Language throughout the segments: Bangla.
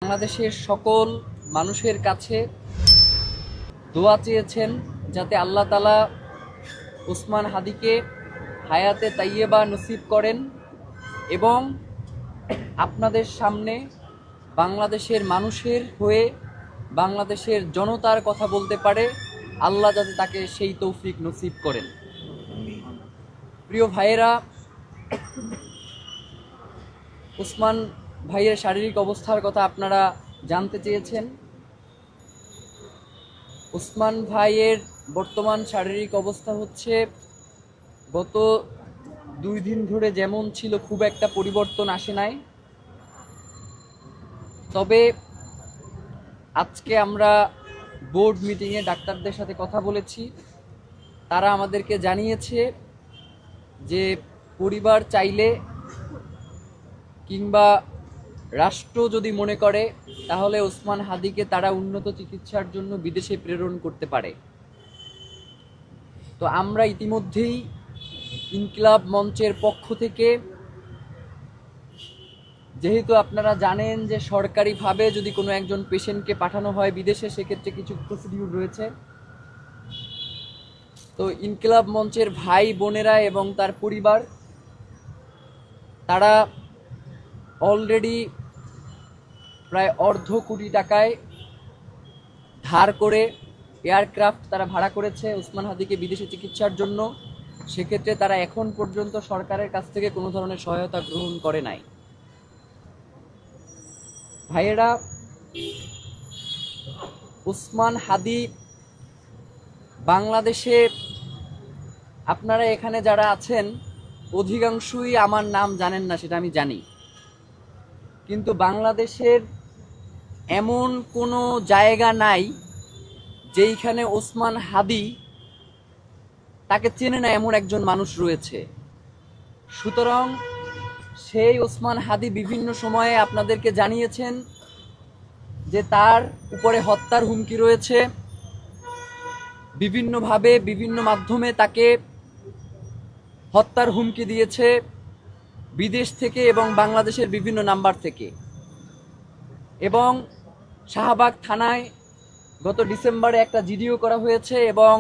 বাংলাদেশের সকল মানুষের কাছে দোয়া চেয়েছেন যাতে আল্লাহ তাআলা ওসমান হাদিকে হায়াতে তাইয়েবা নসিব করেন এবং আপনাদের সামনে বাংলাদেশের মানুষের হয়ে বাংলাদেশের জনতার কথা বলতে পারে। আল্লাহ যাতে তাকে সেই তৌফিক নসিব করেন। প্রিয় ভাইয়েরা, ওসমান ভাইয়ের শারীরিক অবস্থার কথা আপনারা জানতে চেয়েছেন। ওসমান ভাইয়ের বর্তমান শারীরিক অবস্থা হচ্ছে গত 2 দিন ধরে যেমন ছিল খুব একটা পরিবর্তন আসে নাই। তবে আজকে আমরা বোর্ড মিটিংয়ে ডাক্তারদের সাথে কথা বলেছি। তারা আমাদেরকে জানিয়েছে যে পরিবার চাইলে কিংবা রাষ্ট্র যদি মনে করে তাহলে ওসমান হাদিকে তারা উন্নত চিকিৎসার জন্য বিদেশে প্রেরণ করতে পারে। তো আমরা ইতিমধ্যেই ইনকিলাব মঞ্চের পক্ষ থেকে, যেহেতু আপনারা জানেন যে সরকারিভাবে যদি কোনো একজন পেশেন্টকে পাঠানো হয় বিদেশে, সেক্ষেত্রে কিছু প্রসিডিউর রয়েছে। তো ইনকিলাব মঞ্চের ভাই বোনেরা এবং তার পরিবার তারা অলরেডি প্রায় $1.5 কোটি টাকায় ধার করে এয়ারক্রাফট তারা ভাড়া করেছে ওসমান হাদিকে বিদেশে চিকিৎসার জন্য। সেক্ষেত্রে তারা এখন পর্যন্ত সরকারের কাছ থেকে কোনো ধরনের সহায়তা গ্রহণ করে নাই। ভাইয়েরা, ওসমান হাদি বাংলাদেশে, আপনারা এখানে যারা আছেন অধিকাংশই আমার নাম জানেন না, সেটা আমি জানি, কিন্তু বাংলাদেশের এমন কোনো জায়গা নাই যেইখানে ওসমান হাদি তাকে চেনে না এমন একজন মানুষ রয়েছে। সুতরাং সেই ওসমান হাদি বিভিন্ন সময়ে আপনাদেরকে জানিয়েছেন যে তার উপরে হত্যার হুমকি রয়েছে। বিভিন্নভাবে বিভিন্ন মাধ্যমে তাকে হত্যার হুমকি দিয়েছে বিদেশ থেকে এবং বাংলাদেশের বিভিন্ন নাম্বার থেকে। এবং শাহবাগ থানায় গত ডিসেম্বরে একটা জিডিও করা হয়েছে এবং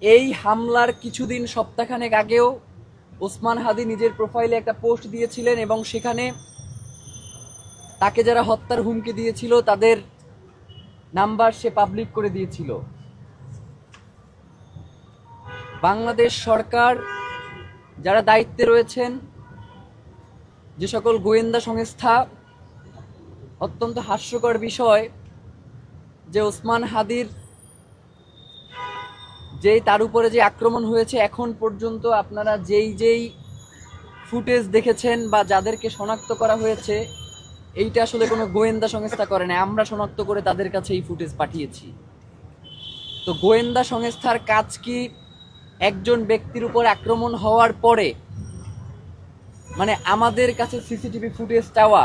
এই হামলার কিছুদিন সপ্তাহখানেক আগেও ওসমান হাদি নিজের প্রোফাইলে একটা পোস্ট দিয়েছিলেন এবং সেখানে তাকে যারা হত্যার হুমকি দিয়েছিল তাদের নাম্বার সে পাবলিক করে দিয়েছিল। বাংলাদেশ সরকার যারা দায়িত্বে রয়েছেন, যে সকল গোয়েন্দা সংস্থা, অত্যন্ত হাস্যকর বিষয় যে ওসমান হাদির তার উপরে যে আক্রমণ হয়েছে এখন পর্যন্ত আপনারা যেই ফুটেজ দেখেছেন বা যাদেরকে শনাক্ত করা হয়েছে, এইটা আসলে কোনো গোয়েন্দা সংস্থা করে না, আমরা শনাক্ত করে তাদের কাছে এই ফুটেজ পাঠিয়েছি। তো গোয়েন্দা সংস্থার কাজ কি একজন ব্যক্তির উপর আক্রমণ হওয়ার পরে মানে আমাদের কাছে সিসিটিভি ফুটেজ চাওয়া,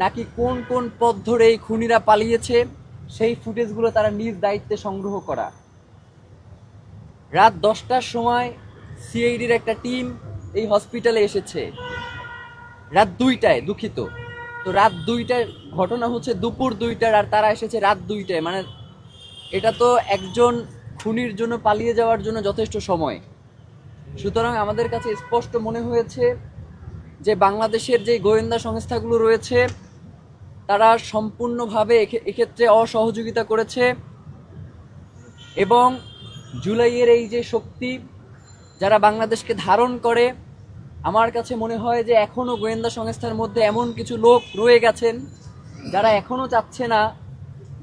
নাকি কোন কোন পথ ধরে এই খুনিরা পালিয়েছে সেই ফুটেজগুলো তারা নিজ দায়িত্বে সংগ্রহ করা? রাত 10টার সময় সিআইডির একটা টিম এই হসপিটালে এসেছে, রাত 2টায়, দুঃখিত। তো রাত 2টায় ঘটনা হচ্ছে দুপুর 2টার, আর তারা এসেছে রাত 2টায়। মানে এটা তো একজন খুনির জন্য পালিয়ে যাওয়ার জন্য যথেষ্ট সময়। সুতরাং আমাদের কাছে স্পষ্ট মনে হয়েছে যে বাংলাদেশের যে গোয়েন্দা সংস্থাগুলো রয়েছে তারা সম্পূর্ণভাবে এক্ষেত্রে অসহযোগিতা করেছে এবং জুলাইয়ের এই যে শক্তি যারা বাংলাদেশকে ধারণ করে, আমার কাছে মনে হয় যে এখনও গোয়েন্দা সংস্থার মধ্যে এমন কিছু লোক রয়ে গেছেন যারা এখনও চাচ্ছে না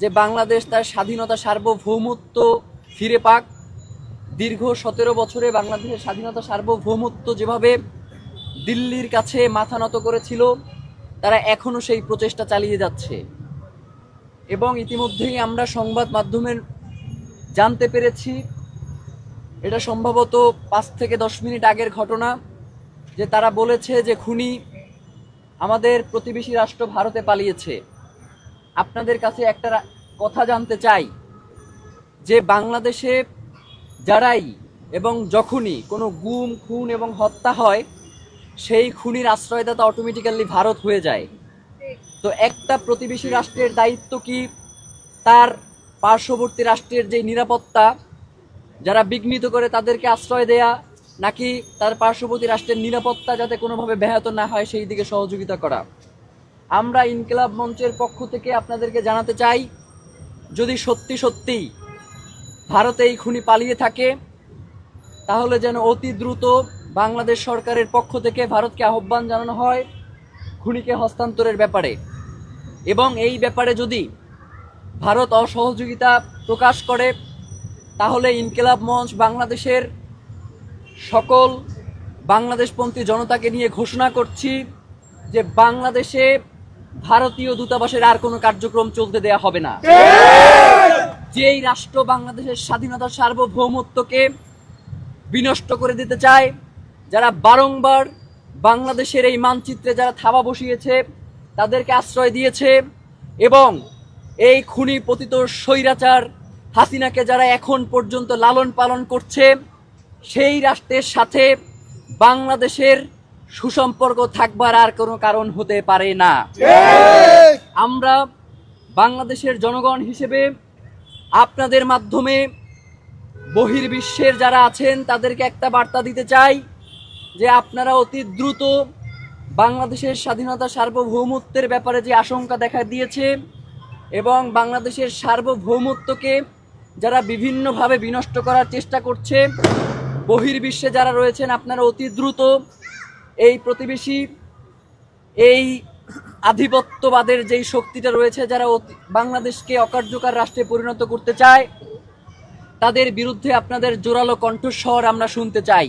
যে বাংলাদেশ তার স্বাধীনতা, সার্বভৌমত্ব ফিরে পাক। দীর্ঘ 17 বছরে বাংলাদেশের স্বাধীনতা, সার্বভৌমত্ব যেভাবে দিল্লির কাছে মাথা নত করেছিল, তারা এখনও সেই প্রচেষ্টা চালিয়ে যাচ্ছে। এবং ইতিমধ্যেই আমরা সংবাদ মাধ্যমের জানতে পেরেছি, এটা সম্ভবত 5 থেকে 10 মিনিট আগের ঘটনা, যে তারা বলেছে যে খুনি আমাদের প্রতিবেশী রাষ্ট্র ভারতে পালিয়েছে। আপনাদের কাছে একটা কথা জানতে চাই যে বাংলাদেশে যারাই এবং যখনই কোনো গুম, খুন এবং হত্যা হয়, সেই খুনির আশ্রয়দাতা অটোমেটিক্যালি ভারত হয়ে যায়। তো একটা প্রতিবেশী রাষ্ট্রের দায়িত্ব কি তার পার্শ্ববর্তী রাষ্ট্রের যে নিরাপত্তা যারা বিঘ্নিত করে তাদেরকে আশ্রয় দেয়া, নাকি তার পার্শ্ববর্তী রাষ্ট্রের নিরাপত্তা যাতে কোনোভাবে ব্যাহত না হয় সেই দিকে সহযোগিতা করা? আমরা ইনকিলাব মঞ্চের পক্ষ থেকে আপনাদেরকে জানাতে চাই, যদি সত্যি সত্যিই ভারতে এই খুনি পালিয়ে থাকে তাহলে যেন অতি দ্রুত বাংলাদেশ সরকারের পক্ষ থেকে ভারতকে আহ্বান জানানো হয় খুনিকে হস্তান্তরের ব্যাপারে। এবং এই ব্যাপারে যদি ভারত অসহযোগিতা প্রকাশ করে তাহলে ইনকিলাব মঞ্চ বাংলাদেশের সকল বাংলাদেশপন্থী জনতাকে নিয়ে ঘোষণা করছি যে বাংলাদেশে ভারতীয় দূতাবাসের আর কোনো কার্যক্রম চলতে দেয়া হবে না। যেই রাষ্ট্র বাংলাদেশের স্বাধীনতা সার্বভৌমত্বকে বিনষ্ট করে দিতে চায়, যারা বারংবার বাংলাদেশের এই মানচিত্রে যারা থাবা বসিয়েছে তাদেরকে আশ্রয় দিয়েছে, এবং এই খুনি পতিত স্বৈরাচার হাসিনাকে যারা এখন পর্যন্ত লালন পালন করছে, সেই রাষ্ট্রের সাথে বাংলাদেশের সুসম্পর্ক থাকবার আর কোনো কারণ হতে পারে না। আমরা বাংলাদেশের জনগণ হিসেবে আপনাদের মাধ্যমে বহির্বিশ্বের যারা আছেন তাদেরকে একটা বার্তা দিতে চাই যে আপনারা অতি দ্রুত বাংলাদেশের স্বাধীনতা সার্বভৌমত্বের ব্যাপারে যে আশঙ্কা দেখা দিয়েছে এবং বাংলাদেশের সার্বভৌমত্বকে যারা বিভিন্নভাবে বিনষ্ট করার চেষ্টা করছে, বহির্বিশ্বে যারা রয়েছেন, আপনারা অতি দ্রুত এই প্রতিবেশী এই আধিপত্যবাদের যেই শক্তিটা রয়েছে, যারা বাংলাদেশকে অকার্যকর রাষ্ট্রে পরিণত করতে চায়, তাদের বিরুদ্ধে আপনাদের জোরালো কণ্ঠস্বর আমরা শুনতে চাই।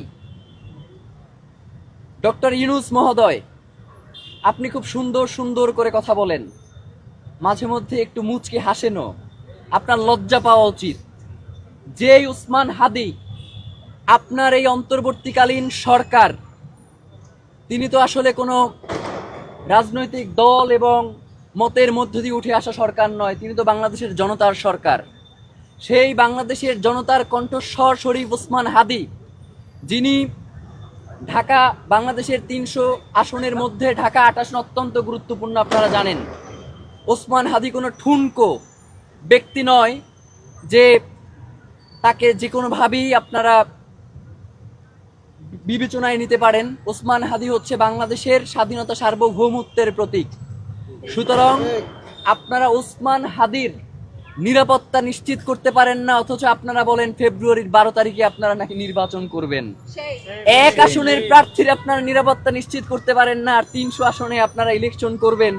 ডক্টর ইউনূস মহোদয়, আপনি খুব সুন্দর সুন্দর করে কথা বলেন, মাঝে মধ্যে একটু মুচকি হাসেনও, আপনার লজ্জা পাওয়া উচিত। যেই ওসমান হাদি আপনার এই অন্তর্বর্তীকালীন সরকার, তিনি তো আসলে কোনো রাজনৈতিক দল এবং মতের মধ্য দিয়ে উঠে আসা সরকার নয়, তিনি তো বাংলাদেশের জনতার সরকার। সেই বাংলাদেশের জনতার কণ্ঠস্বর শরীফ ওসমান হাদি, যিনি ঢাকা বাংলাদেশের ৩০০ আসনের মধ্যে ঢাকা ২৮ অত্যন্ত গুরুত্বপূর্ণ, আপনারা জানেন। ওসমান হাদি কোনো ঠুনকো ব্যক্তি নয় যে তাকে যে কোনোভাবেই আপনারা বিবেচনায় নিতে পারেন। ওসমান হাদি হচ্ছে বাংলাদেশের স্বাধীনতা সার্বভৌমত্বের প্রতীক। সুতরাং আপনারা ওসমান হাদির নিরাপত্তা নিশ্চিত করতে পারেন না, অথচ আপনারা বলেন ফেব্রুয়ারির 12 তারিখে আপনারা নাকি নির্বাচন করবেন। এক আসনের প্রার্থীর আপনারা নিরাপত্তা নিশ্চিত করতে পারেন না, আর ৩০০ আসনে আপনারা ইলেকশন করবেন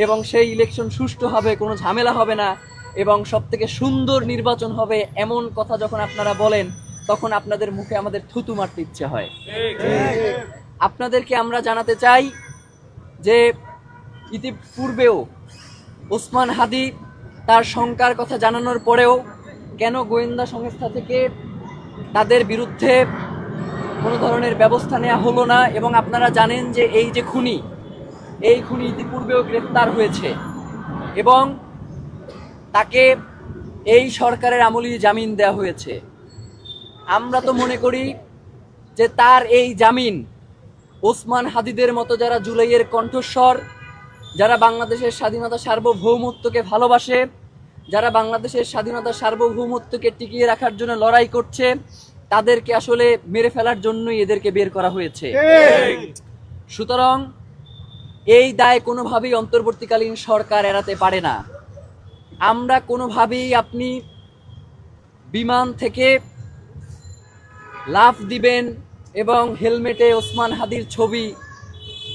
এবং সেই ইলেকশন সুষ্ঠু হবে, কোনো ঝামেলা হবে না এবং সবথেকে সুন্দর নির্বাচন হবে, এমন কথা যখন আপনারা বলেন তখন আপনাদের মুখে আমাদের থুতু মারতে ইচ্ছে হয়। আপনাদেরকে আমরা জানাতে চাই যে ইতিপূর্বেও ওসমান হাদি তার শঙ্কার কথা জানানোর পরেও কেন গোয়েন্দা সংস্থা থেকে তাদের বিরুদ্ধে কোনো ধরনের ব্যবস্থা নেওয়া হলো না। এবং আপনারা জানেন যে এই যে খুনি, এই খুনি ইতিপূর্বেও গ্রেফতার হয়েছে এবং তাকে এই সরকারের আমলেই জামিন দেওয়া হয়েছে। আমরা তো মনে করি যে তার এই জামিন ওসমান হাদিদের মতো যারা জুলাইয়ের কণ্ঠস্বর, যারা বাংলাদেশের স্বাধীনতা সার্বভৌমত্বকে ভালোবাসে, যারা বাংলাদেশের স্বাধীনতা সার্বভৌমত্বকে টিকিয়ে রাখার জন্য লড়াই করছে, তাদেরকে আসলে মেরে ফেলার জন্যই এদেরকে বের করা হয়েছে। সুতরাং এই দায় কোনোভাবেই অন্তর্বর্তীকালীন সরকার এড়াতে পারে না। আমরা কোনোভাবেই আপনি বিমান থেকে লাফ দিবেন এবং হেলমেটে ওসমান হাদির ছবি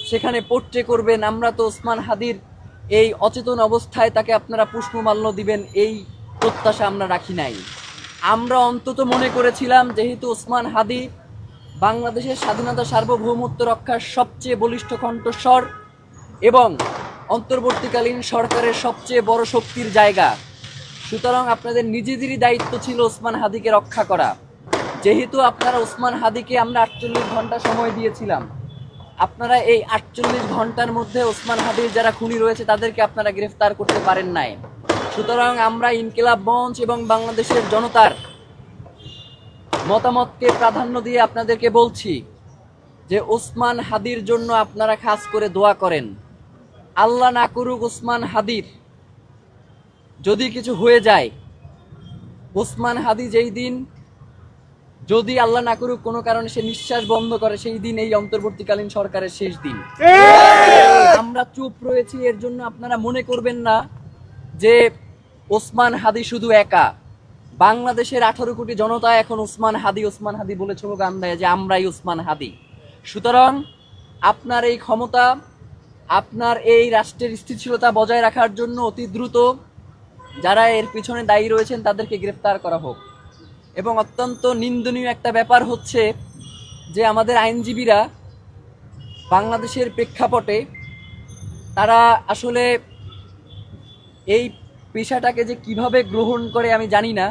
সেখানে পোট্রে করবেন, আমরা তো ওসমান হাদির এই অচেতন অবস্থায় তাকে আপনারা পুষ্পমাল্য দিবেন এই প্রত্যাশা আমরা রাখি নাই। আমরা অন্তত মনে করেছিলাম যেহেতু ওসমান হাদি বাংলাদেশের স্বাধীনতা সার্বভৌমত্ব রক্ষার সবচেয়ে বলিষ্ঠ কণ্ঠস্বর এবং অন্তর্বর্তীকালীন সরকারের সবচেয়ে বড় শক্তির জায়গা, সুতরাং আপনাদের নিজেদেরই দায়িত্ব ছিল ওসমান হাদিকে রক্ষা করা। যেহেতু আপনারা ওসমান হাদিকে আমরা 48 ঘন্টা সময় দিয়েছিলাম, আপনারা এই 48 ঘন্টার মধ্যে ওসমান হাদির যারা খুনি রয়েছে তাদেরকে আপনারা গ্রেফতার করতে পারেন নাই। সুতরাং আমরা ইনকিলাব মঞ্চ এবং বাংলাদেশের জনতার মতামতকে প্রাধান্য দিয়ে আপনাদেরকে বলছি যে ওসমান হাদির জন্য আপনারা খাস করে দোয়া করেন। আল্লাহ না করুক ওসমান হাদির যদি কিছু হয়ে যায়, ওসমান হাদি যেই দিন, যদি আল্লাহ না করুক কোনো কারণে সে নিঃশ্বাস বন্ধ করে, সেই দিন এই অন্তর্বর্তীকালীন সরকারের শেষ দিন। আমরা চুপ রয়েছি এর জন্য আপনারা মনে করবেন না যে ওসমান হাদি শুধু একা। বাংলাদেশের 18 কোটি জনতা এখন ওসমান হাদি বলে স্লোগান দেয় যে আমরাই ওসমান হাদি। সুতরাং আপনার এই ক্ষমতা, আপনার এই রাষ্ট্রের স্থিতিশীলতা বজায় রাখার জন্য অতি দ্রুত যারা এর পিছনে দায়ী রয়েছেন তাদেরকে গ্রেফতার করা হোক। এবং অত্যন্ত নিন্দনীয় একটা ব্যাপার হচ্ছে যে আমাদের আইনজীবীরা বাংলাদেশের প্রেক্ষাপটে তারা আসলে এই পেশাটাকে যে কিভাবে গ্রহণ করে আমি জানি না।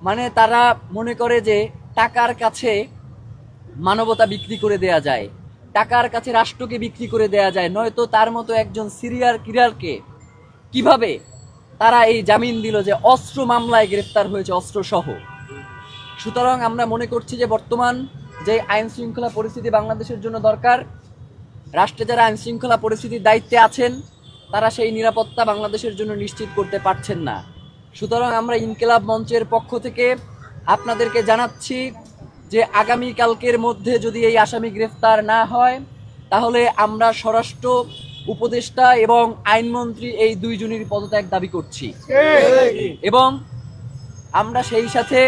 মানে তারা মনে করে যে টাকার কাছে মানবতা বিক্রি করে দেয়া যায়, টাকার কাছে রাষ্ট্রকে বিক্রি করে দেয়া যায়, নয়তো তার মতো একজন সিরিয়াল কিলারকে কিভাবে তারা এই জামিন দিল যে অস্ত্র মামলায় গ্রেফতার হয়েছে, অস্ত্র সহ। সুতরাং আমরা মনে করছি যে বর্তমান যে আইন শৃঙ্খলা পরিস্থিতি বাংলাদেশের জন্য দরকার, রাষ্ট্রে যারা আইন শৃঙ্খলা পরিস্থিতির দায়িত্বে আছেন তারা সেই নিরাপত্তা বাংলাদেশের জন্য নিশ্চিত করতে পারছেন না। সুতরাং আমরা ইনকিলাব মঞ্চের পক্ষ থেকে আপনাদেরকে জানাচ্ছি যে আগামীকালকের মধ্যে যদি এই আসামি গ্রেফতার না হয় তাহলে আমরা স্বরাষ্ট্র উপদেষ্টা এবং আইনমন্ত্রী এই দুইজনের পদত্যাগ দাবি করছি। এবং আমরা সেই সাথে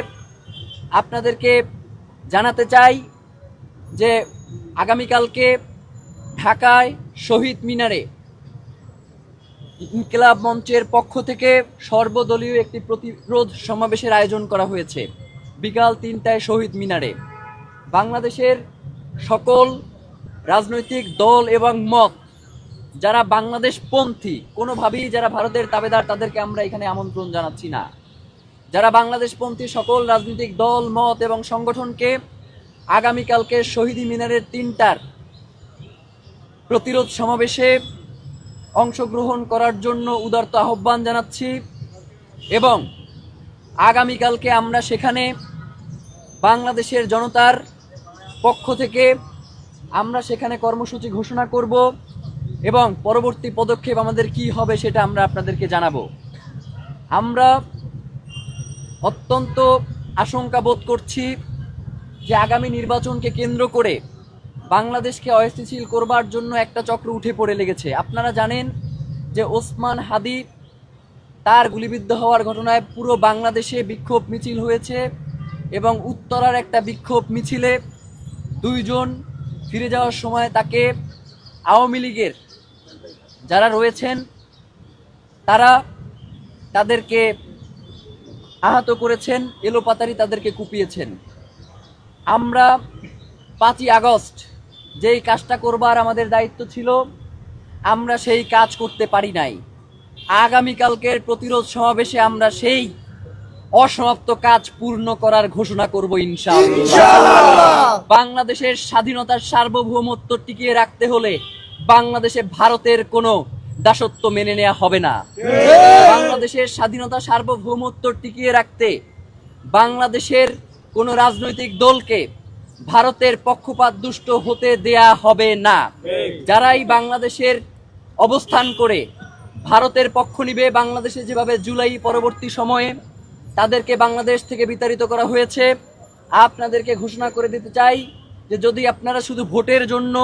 আপনাদেরকে জানাতে চাই যে আগামীকালকে ঢাকায় শহীদ মিনারে ইনকিলাব মঞ্চের পক্ষ থেকে সর্বদলীয় একটি প্রতিরোধ সমাবেশের আয়োজন করা হয়েছে বিকাল 3টায় শহীদ মিনারে। বাংলাদেশের সকল রাজনৈতিক দল এবং মত যারা বাংলাদেশপন্থী, কোনোভাবেই যারা ভারতের তাবেদার তাদেরকে আমরা এখানে আমন্ত্রণ জানাচ্ছি না। যারা বাংলাদেশপন্থী সকল রাজনৈতিক দল মত এবং সংগঠনকে আগামীকালকে শহীদ মিনারের 3টার প্রতিরোধ সমাবেশে অংশগ্রহণ করার জন্য উদারত আহ্বান জানাচ্ছি। এবং আগামীকালকে আমরা সেখানে বাংলাদেশের জনতার পক্ষ থেকে আমরা সেখানে কর্মসূচি ঘোষণা করব এবং পরবর্তী পদক্ষেপ আমাদের কি হবে সেটা আমরা আপনাদেরকে জানাবো। আমরা অত্যন্ত আশঙ্কা বোধ করছি যে আগামী নির্বাচনকে কেন্দ্র করে বাংলাদেশকে অস্থিতিশীল করবার জন্য একটা চক্র উঠে পড়ে লেগেছে। আপনারা জানেন যে ওসমান হাদি তার গুলিবিদ্ধ হওয়ার ঘটনায় পুরো বাংলাদেশে বিক্ষোভ মিছিল হয়েছে এবং উত্তরার একটা বিক্ষোভ মিছিলে 2 জন ফিরে যাওয়ার সময় তাকে আওয়ামী লীগের যারা রয়েছেন তারা তাদেরকে আহত করেছেন, এলোপাতাড়ি তাদেরকে কুপিয়েছেন। আমরা 5ই আগস্ট যেই কাজটা করবার আমাদের দায়িত্ব ছিল আমরা সেই কাজ করতে পারি নাই। আগামীকালকের প্রতিরোধ সমাবেশে আমরা সেই অসমাপ্ত কাজ পূর্ণ করার ঘোষণা করব ইনশাআল্লাহ। বাংলাদেশের স্বাধীনতার সার্বভৌমত্ব টিকিয়ে রাখতে হলে বাংলাদেশে ভারতের কোনো দাসত্ব মেনে নেওয়া হবে না। বাংলাদেশের স্বাধীনতা সার্বভৌমত্ব টিকিয়ে রাখতে বাংলাদেশের কোনো রাজনৈতিক দলকে ভারতের পক্ষপাত দুষ্ট হতে দেয়া হবে না। যারাই বাংলাদেশের অবস্থান করে ভারতের পক্ষ নিবে, বাংলাদেশে যেভাবে জুলাই পরবর্তী সময়ে তাদেরকে বাংলাদেশ থেকে বিতাড়িত করা হয়েছে, আপনাদেরকে ঘোষণা করে দিতে চাই যে যদি আপনারা শুধু ভোটের জন্য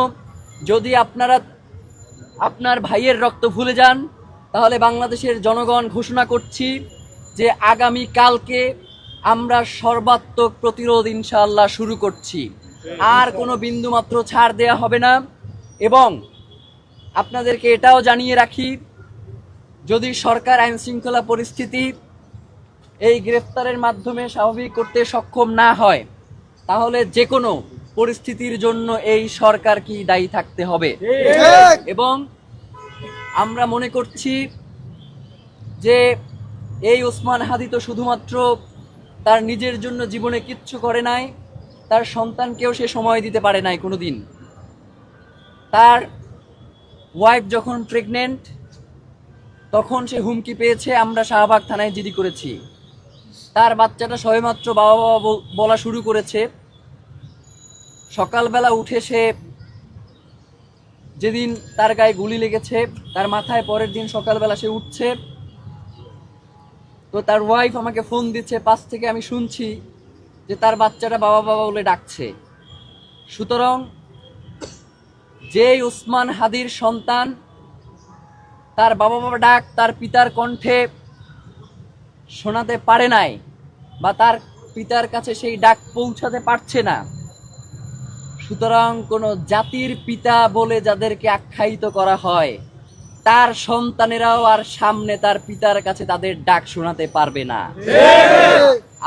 যদি আপনারা আপনার ভাইয়ের রক্ত ভুলে যান তাহলে বাংলাদেশের জনগণ ঘোষণা করছি যে আগামী কালকে আমরা সর্বাত্মক প্রতিরোধ ইনশাআল্লাহ শুরু করছি। আর কোনো বিন্দুমাত্র ছাড় দেয়া হবে না। এবং আপনাদেরকে এটাও জানিয়ে রাখি, যদি সরকার আইন শৃঙ্খলা পরিস্থিতি এই গ্রেফতারের মাধ্যমে স্বাভাবিক করতে সক্ষম না হয় তাহলে যে কোনো পরিস্থিতির জন্য এই সরকারকেই দায়ী থাকতে হবে। এবং আমরা মনে করছি যে এই ওসমান হাদি তো শুধুমাত্র তার নিজের জন্য জীবনে কিচ্ছু করে নাই, তার সন্তানকেও সে সময় দিতে পারে নাই কোনোদিন। তার ওয়াইফ যখন প্রেগনেন্ট তখন সে হুমকি পেয়েছে, আমরা শাহবাগ থানায় জিডি করেছি। তার বাচ্চাটা সবেমাত্র বাবা বাবা বলা শুরু করেছে। সকালবেলা উঠে সে যেদিন তার গায়ে গুলি লেগেছে তার মাথায় পরের দিন সকালবেলা সে উঠছে, তো তার ওয়াইফ আমাকে ফোন দিচ্ছে, পাশ থেকে আমি শুনছি যে তার বাচ্চাটা বাবা বাবা বলে ডাকছে। সুতরাং যেই ওসমান হাদির সন্তান তার বাবা বাবা ডাক তার পিতার কণ্ঠে শোনাতে পারে নাই বা তার পিতার কাছে সেই ডাক পৌঁছাতে পারছে না, সুতরাং কোনো জাতির পিতা বলে যাদেরকে আখ্যায়িত করা হয় তার সন্তানেরাও আর সামনে তার পিতার কাছে তাদের ডাক শোনাতে পারবে না।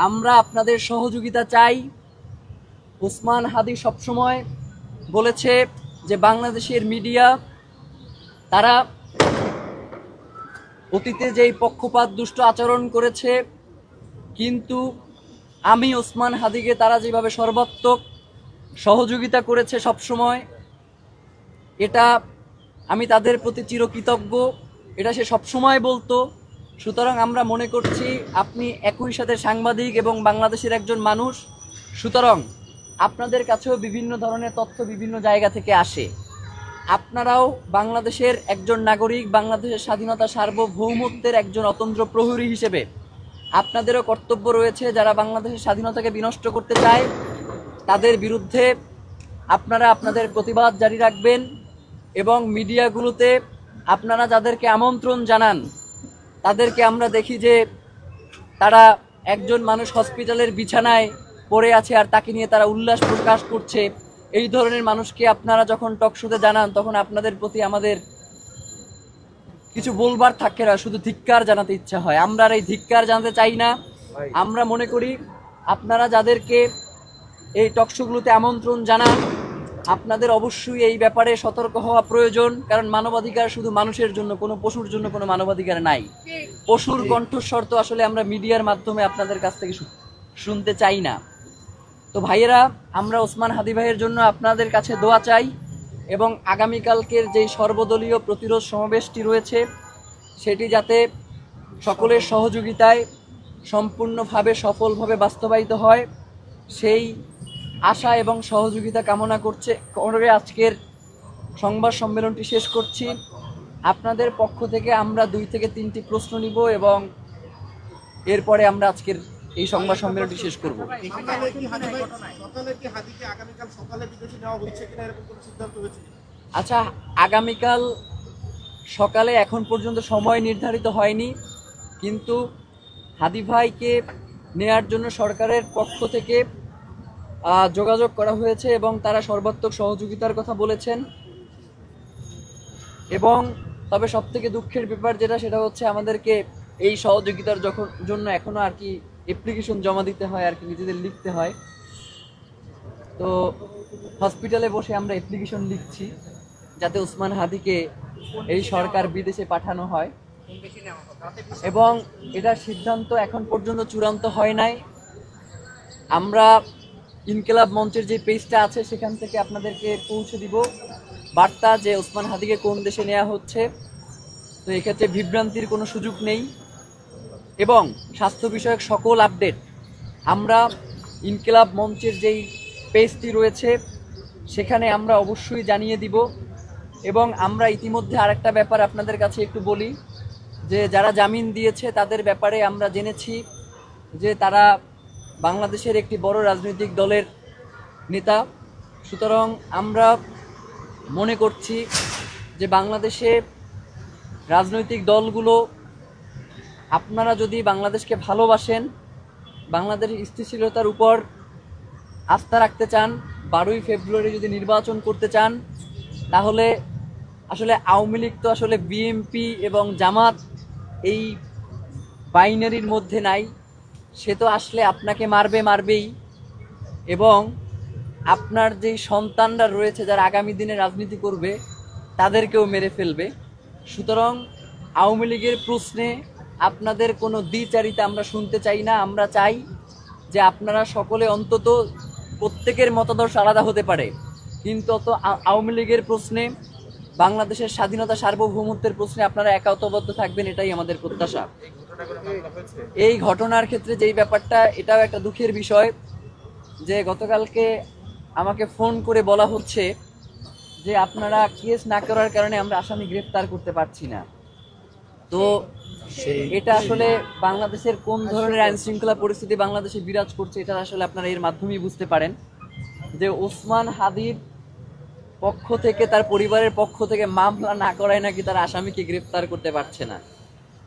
আমরা আপনাদের সহযোগিতা চাই। ওসমান হাদি সবসময় বলেছে যে বাংলাদেশের মিডিয়া তারা অতীতে যেই পক্ষপাত দুষ্ট আচরণ করেছে, কিন্তু আমি ওসমান হাদিকে তারা যেভাবে সর্বাত্মক সহযোগিতা করেছে সবসময়, এটা আমি তাদের প্রতি চিরকৃতজ্ঞ, এটা সে সবসময় বলতো। সুতরাং আমরা মনে করছি আপনি একই সাথে সাংবাদিক এবং বাংলাদেশের একজন মানুষ, সুতরাং আপনাদের কাছেও বিভিন্ন ধরনের তথ্য বিভিন্ন জায়গা থেকে আসে। আপনারাও বাংলাদেশের একজন নাগরিক, বাংলাদেশের স্বাধীনতা সার্বভৌমত্বের একজন অতন্ত্র প্রহরী হিসেবে আপনাদেরও কর্তব্য রয়েছে। যারা বাংলাদেশের স্বাধীনতাকে বিনষ্ট করতে চায় তাদের বিরুদ্ধে আপনারা আপনাদের প্রতিবাদ জারি রাখবেন এবং মিডিয়াগুলোতে আপনারা যাদেরকে আমন্ত্রণ জানান তাদেরকে আমরা দেখি যে তারা একজন মানুষ হসপিটালের বিছানায় পড়ে আছে আর তাকে নিয়ে তারা উল্লাস প্রকাশ করছে। এই ধরনের মানুষকে আপনারা যখন টকশোতে জানান তখন আপনাদের প্রতি আমাদের কিছু বলবার থাকে না, শুধু ধিক্কার জানাতে ইচ্ছা হয়। আমরা আর এই ধিক্কার জানাতে চাই না। আমরা মনে করি আপনারা যাদেরকে এই টকশোগুলোতে আমন্ত্রণ জানান আপনাদের অবশ্যই এই ব্যাপারে সতর্ক হওয়া প্রয়োজন, কারণ মানবাধিকার শুধু মানুষের জন্য, কোনো পশুর জন্য কোনো মানবাধিকার নাই। পশুর কণ্ঠস্বর তো আসলে আমরা মিডিয়ার মাধ্যমে আপনাদের কাছ থেকে শুনতে চাই না। তো ভাইয়েরা, আমরা ওসমান হাদি ভাইয়ের জন্য আপনাদের কাছে দোয়া চাই এবং আগামীকালকের যেই সর্বদলীয় প্রতিরোধ সমাবেশটি রয়েছে সেটি যাতে সকলের সহযোগিতায় সম্পূর্ণভাবে সফলভাবে বাস্তবায়িত হয় সেই আশা এবং সহযোগিতা কামনা করে আজকের সংবাদ সম্মেলনটি শেষ করছি। আপনাদের পক্ষ থেকে আমরা 2 থেকে 3টি প্রশ্ন নিব এবং এরপরে আমরা আজকের এই সংবাদ সম্মেলনটি শেষ করব। আচ্ছা, আগামীকাল সকালে এখন পর্যন্ত সময় নির্ধারিত হয়নি, কিন্তু হাদি ভাইকে নেয়ার জন্য সরকারের পক্ষ থেকে যোগাযোগ করা হয়েছে এবং তারা সর্বাত্মক সহযোগিতার কথা বলেছেন। এবং তবে সবথেকে দুঃখের ব্যাপার যেটা, সেটা হচ্ছে আমাদেরকে এই সহযোগিতার জন্য এখনো আর কি অ্যাপ্লিকেশন জমা দিতে হয়, আর কি নিজেদের লিখতে হয়। তো হসপিটালে বসে আমরা অ্যাপ্লিকেশন লিখছি যাতে ওসমান হাদিকে এই সরকার বিদেশে পাঠানো হয়, এবং এটার সিদ্ধান্ত এখন পর্যন্ত চূড়ান্ত হয় নাই। আমরা ইনকিলাব মঞ্চের যে পেজটা আছে সেখান থেকে আপনাদেরকে পৌঁছে দিব বার্তা যে ওসমান হাদিকে কোন দেশে নেওয়া হচ্ছে। তো এক্ষেত্রে বিভ্রান্তির কোনো সুযোগ নেই এবং স্বাস্থ্য বিষয়ক সকল আপডেট আমরা ইনকিলাব মঞ্চের যেই পেজটি রয়েছে সেখানে আমরা অবশ্যই জানিয়ে দিব। এবং আমরা ইতিমধ্যে আরেকটা ব্যাপার আপনাদের কাছে একটু বলি, যে যারা জামিন দিয়েছে তাদের ব্যাপারে আমরা জেনেছি যে তারা বাংলাদেশের একটি বড় রাজনৈতিক দলের নেতা। সুতরাং আমরা মনে করছি যে বাংলাদেশে রাজনৈতিক দলগুলো, আপনারা যদি বাংলাদেশকে ভালোবাসেন, বাংলাদেশের স্থিতিশীলতার উপর আস্থা রাখতে চান, 12ই ফেব্রুয়ারি যদি নির্বাচন করতে চান, তাহলে আসলে আওয়ামী লীগ তো আসলে বিএনপি এবং জামাত এই বাইনারির মধ্যে নাই। সে তো আসলে আপনাকে মারবেই, এবং আপনার যেই সন্তানরা রয়েছে যারা আগামী দিনে রাজনীতি করবে তাদেরকেও মেরে ফেলবে। সুতরাং আওয়ামী লীগের প্রশ্নে আপনাদের কোনো দ্বিচারিতা আমরা শুনতে চাই না। আমরা চাই যে আপনারা সকলে, অন্তত প্রত্যেকের মতাদর্শ আলাদা হতে পারে, কিন্তু আওয়ামী লীগের প্রশ্নে, বাংলাদেশের স্বাধীনতা সার্বভৌমত্বের প্রশ্নে আপনারা একাত্মবদ্ধ থাকবেন, এটাই আমাদের প্রত্যাশা। এই ঘটনার ক্ষেত্রে যেই ব্যাপারটা, এটাও একটা দুঃখের বিষয় যে গতকালকে আমাকে ফোন করে বলা হচ্ছে যে আপনারা কেস না করার কারণে আমরা আসামি গ্রেফতার করতে পারছি না। তো এটা আসলে বাংলাদেশের কোন ধরনের আইন শৃঙ্খলা পরিস্থিতি বাংলাদেশে বিরাজ করছে, এটা আসলে আপনারা এর মাধ্যমেই বুঝতে পারেন যে ওসমান হাদির পক্ষ থেকে, তার পরিবারের পক্ষ থেকে মামলা না করায় নাকি তারা আসামিকে গ্রেফতার করতে পারছে না।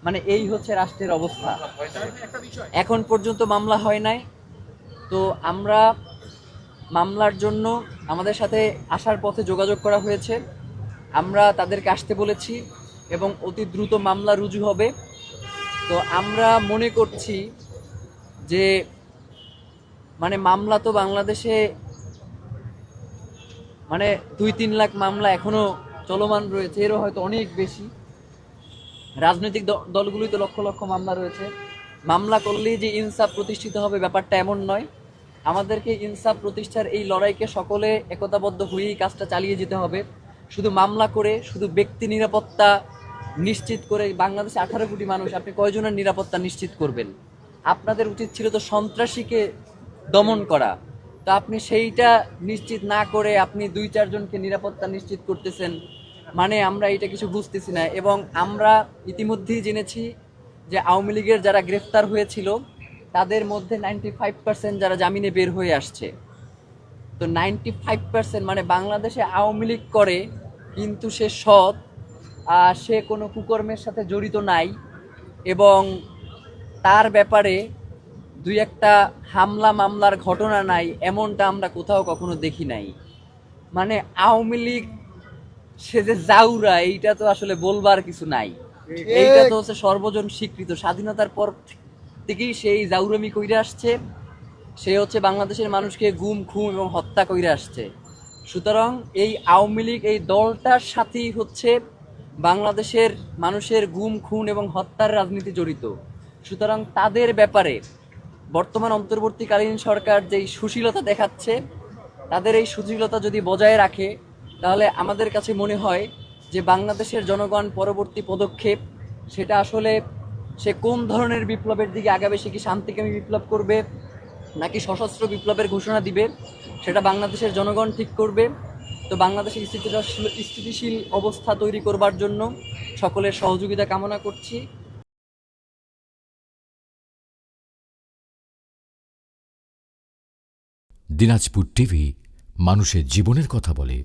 মানে এই হচ্ছে রাষ্ট্রের অবস্থা। এখন পর্যন্ত মামলা হয় নাই। তো আমরা মামলার জন্য আমাদের সাথে আসার পথে যোগাযোগ করা হয়েছে, আমরা তাদেরকে আসতে বলেছি এবং অতি দ্রুত মামলা রুজু হবে। তো আমরা মনে করছি যে মানে মামলা তো বাংলাদেশে মানে 2-3 লাখ মামলা এখনো চলমান রয়েছে, এরও হয়তো অনেক বেশি। রাজনৈতিক দলগুলোই তো লক্ষ লক্ষ মামলা রয়েছে। মামলা করলেই যে ইনসাফ প্রতিষ্ঠিত হবে ব্যাপারটা এমন নয়। আমাদেরকে ইনসাফ প্রতিষ্ঠার এই লড়াইকে সকলে একতাবদ্ধ হয়েই কাজটা চালিয়ে যেতে হবে। শুধু মামলা করে, শুধু ব্যক্তি নিরাপত্তা নিশ্চিত করে, বাংলাদেশে 18 কোটি মানুষ, আপনি কয়জনের নিরাপত্তা নিশ্চিত করবেন? আপনাদের উচিত ছিল তো সন্ত্রাসীকে দমন করা। তো আপনি সেইটা নিশ্চিত না করে আপনি 2-4 জনকে নিরাপত্তা নিশ্চিত করতেছেন। মানে আমরা এটা কিছু বুঝতেছি না। এবং আমরা ইতিমধ্যেই জেনেছি যে আওয়ামী লীগের যারা গ্রেফতার হয়েছিল তাদের মধ্যে 95% যারা জামিনে বের হয়ে আসছে। তো 95% মানে বাংলাদেশে আওয়ামী লীগ করে কিন্তু সে সৎ, আর সে কোনো কুকর্মের সাথে জড়িত নাই, এবং তার ব্যাপারে 2-একটা হামলা মামলার ঘটনা নাই, এমনটা আমরা কোথাও কখনো দেখি নাই। মানে আওয়ামী লীগ সে যে জাউরা, এইটা তো আসলে বলবার কিছু নাই। এইটা তো হচ্ছে সর্বজন স্বীকৃত, স্বাধীনতার পর থেকেই সেই জাউরামি কইরে আসছে। সে হচ্ছে বাংলাদেশের মানুষকে গুম, খুন এবং হত্যা কইরে আসছে। সুতরাং এই আওয়ামী লীগ এই দলটার সাথেই হচ্ছে বাংলাদেশের মানুষের গুম, খুন এবং হত্যার রাজনীতি জড়িত। সুতরাং তাদের ব্যাপারে বর্তমান অন্তর্বর্তীকালীন সরকার যেই সুশীলতা দেখাচ্ছে, তাদের এই সুশীলতা যদি বজায় রাখে, তাহলে আমাদের কাছে মনে হয় যে বাংলাদেশের জনগণ পরবর্তী পদক্ষেপ সেটা আসলে সে কোন ধরনের বিপ্লবের দিকে আগাবে, সে কি শান্তিকামী বিপ্লব করবে নাকি সশস্ত্র বিপ্লবের ঘোষণা দিবে, সেটা বাংলাদেশের জনগণ ঠিক করবে। তো বাংলাদেশের স্থিতিশীল অবস্থা তৈরি করবার জন্য সকলের সহযোগিতা কামনা করছি। দিনাজপুর টিভি, মানুষের জীবনের কথা বলে।